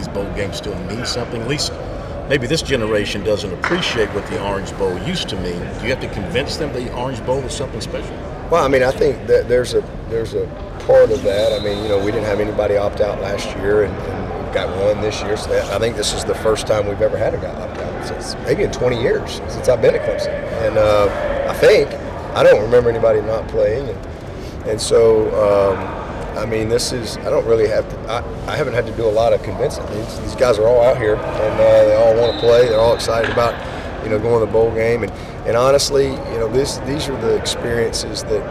these bowl games still mean something? At least maybe this generation doesn't appreciate what the Orange Bowl used to mean. Do you have to convince them the Orange Bowl is something special? Well, I mean, I think that there's a part of that. I mean, we didn't have anybody opt out last year, and we've got one this year. So I think this is the first time we've ever had a guy opt out since maybe in 20 years since I've been at Clemson. And I don't remember anybody not playing, and so I mean, I don't really have to. I haven't had to do a lot of convincing. These guys are all out here, and they all want to play. They're all excited about going to the bowl game, and honestly, these are the experiences that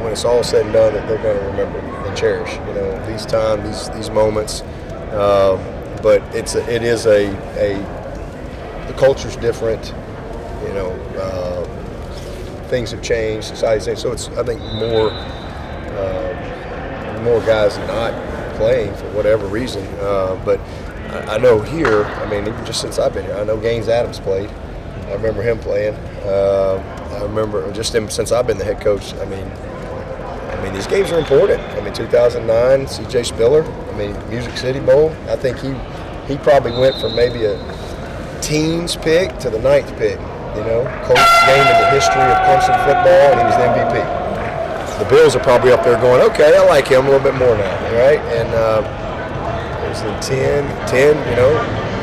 when it's all said and done, that they're going to remember and cherish. These times, these moments. But the culture's different. Things have changed. Society's changed. So it's, I think, more guys not playing for whatever reason. But I know here, I mean, even just since I've been here, I know Gaines Adams played. I remember him playing. I remember just him since I've been the head coach. I mean, these games are important. I mean, 2009, C.J. Spiller. I mean, Music City Bowl. I think he probably went from maybe a teens pick to the 9th pick. Closest game in the history of Clemson football, and he was the MVP. The Bills are probably up there going, okay, I like him a little bit more now, right? And it was in 10,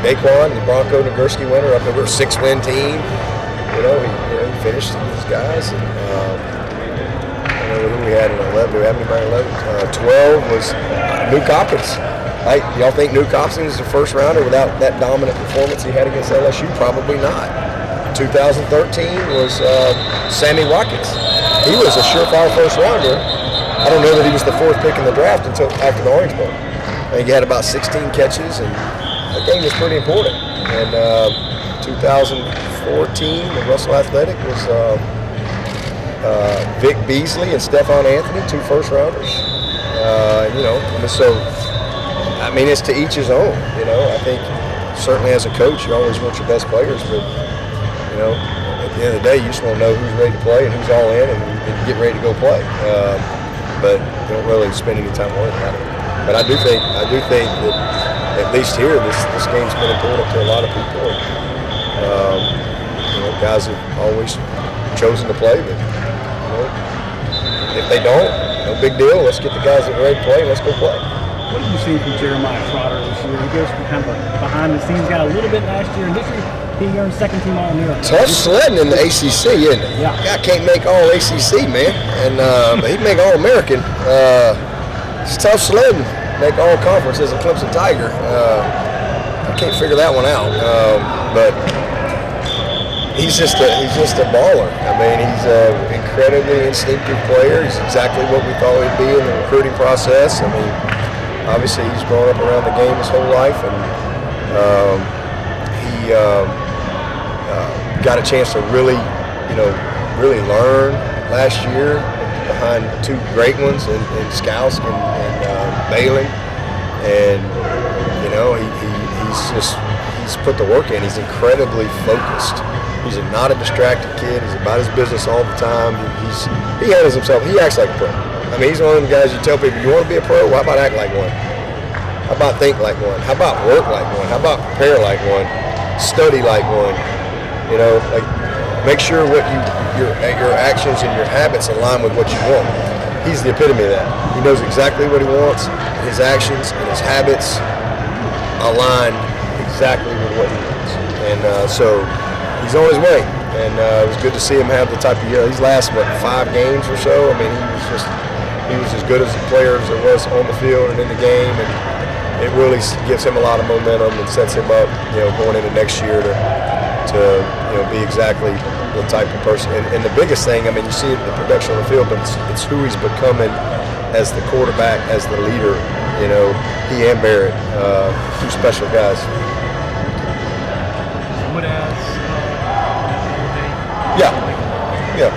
Daquan, the Bronco Nagurski winner, up there, we're a 6-win team. He finished these guys. And, I don't know who we had in 11. Do we have anybody in 11? 12 was Nuke Hopkins. Y'all think Nuke Hopkins is a first rounder without that dominant performance he had against LSU? Probably not. 2013 was Sammy Watkins. He was a surefire first rounder. I don't know that he was the 4th pick in the draft until after the Orange Bowl. I think he had about 16 catches, and that game was pretty important. And 2014, the Russell Athletic was Vic Beasley and Stephon Anthony, 2 first rounders. So I mean, it's to each his own. I think certainly as a coach, you always want your best players, but at the end of the day, you just want to know who's ready to play and who's all in, and get ready to go play. But you don't really spend any time worrying about it. But I do think that at least here, this game's been important to a lot of people. Guys have always chosen to play, but if they don't, no big deal. Let's get the guys that are ready to play, and let's go play. What did you see from Jeremiah Trotter this year? He goes from kind of a behind-the-scenes guy a little bit last year, and this year he earned second-team All-American. Tough sledding in the ACC, isn't it? Yeah. Guy can't make All-ACC, man, and but he'd make All-American. It's tough sledding. Make All-Conference as a Clemson Tiger. I can't figure that one out, but he's just a baller. I mean, he's an incredibly instinctive player. He's exactly what we thought he'd be in the recruiting process. I mean, obviously he's grown up around the game his whole life, and he got a chance to really learn last year behind 2 great ones in Skousk and Balin, and he's put the work in. He's incredibly focused. He's not a distracted kid. He's about his business all the time. He handles himself. He acts like a pro. I mean, he's one of them guys you tell people, you want to be a pro? Well, how about act like one? How about think like one? How about work like one? How about prepare like one? Study like one? Make sure what your actions and your habits align with what you want. He's the epitome of that. He knows exactly what he wants. His actions and his habits align exactly with what he wants. And so he's on his way. And it was good to see him have the type of year. These last, 5 games or so? I mean, he was as good as a player as there was on the field and in the game, and it really gives him a lot of momentum and sets him up, going into next year to be exactly the type of person. And the biggest thing, I mean, you see it in the production on the field, but it's who he's becoming as the quarterback, as the leader. He and Barrett, 2 special guys. Yeah.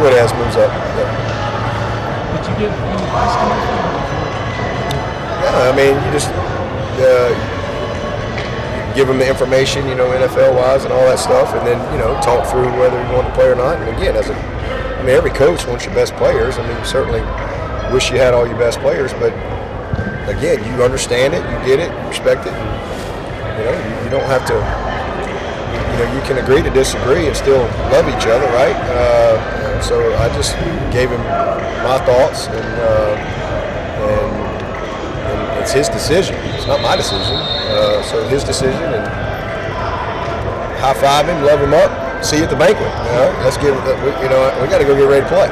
Woodaz moves up. Did you give any advice to him? Yeah, I mean, you just give him the information, NFL-wise and all that stuff, and then, talk through whether you want to play or not. And again, every coach wants your best players. I mean, you certainly wish you had all your best players, but again, you understand it, you get it, you respect it. And, you don't have to. You can agree to disagree and still love each other, right? So I just gave him my thoughts, and it's his decision. It's not my decision. So his decision, and high five him, love him up, see you at the banquet. Let's get. We got to go get ready to play.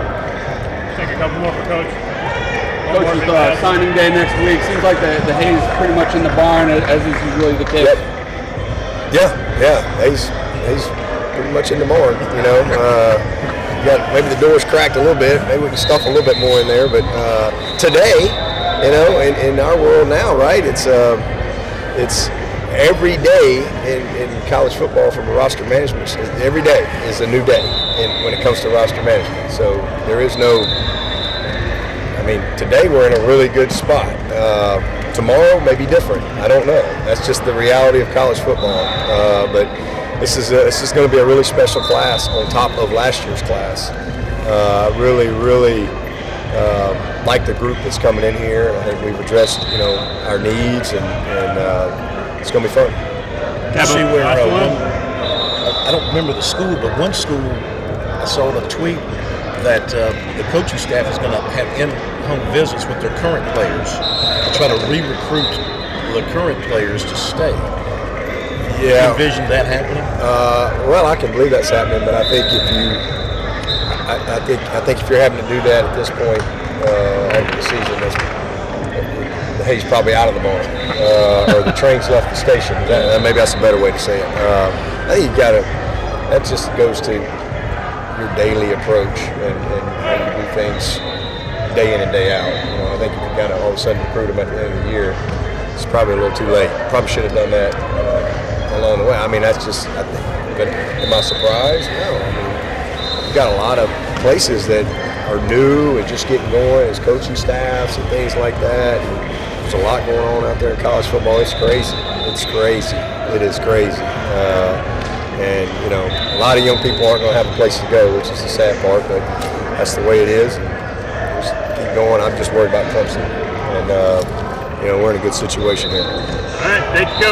Take a couple more for Coach. Coach, with signing day next week, seems like the hay's pretty much in the barn, as is usually the case. Yep. Yeah. He's pretty much in the barn. Maybe the door's cracked a little bit. Maybe we can stuff a little bit more in there. But today, in our world now, right? It's every day in college football from a roster management. Every day is a new day when it comes to roster management. So there is no. Today we're in a really good spot. Tomorrow may be different. I don't know. That's just the reality of college football. But this is going to be a really special class on top of last year's class. Really like the group that's coming in here. I think we've addressed our needs, and it's going to be fun. See where I don't remember the school, but one school I saw the tweet that the coaching staff is going to have in-home visits with their current players to try to re-recruit the current players to stay. Yeah. Do you envision that happening? Well, I can believe that's happening, but I think if you're having to do that at this point of the season, the hay's probably out of the barn, or the train's left the station. Maybe that's a better way to say it. I think you got to. That just goes to your daily approach and do things day in and day out. I think if you kind of all of a sudden recruit them at the end of the year, it's probably a little too late. Probably should have done that along the way. That's just. I think. But am I surprised? No. You've got a lot of places that are new and just getting going as coaching staffs and things like that. And there's a lot going on out there in college football. It's crazy. It's crazy. It is crazy. And a lot of young people aren't going to have a place to go, which is the sad part, but that's the way it is. And just keep going. I'm just worried about Clemson, and we're in a good situation here. All right, thank you, Coach.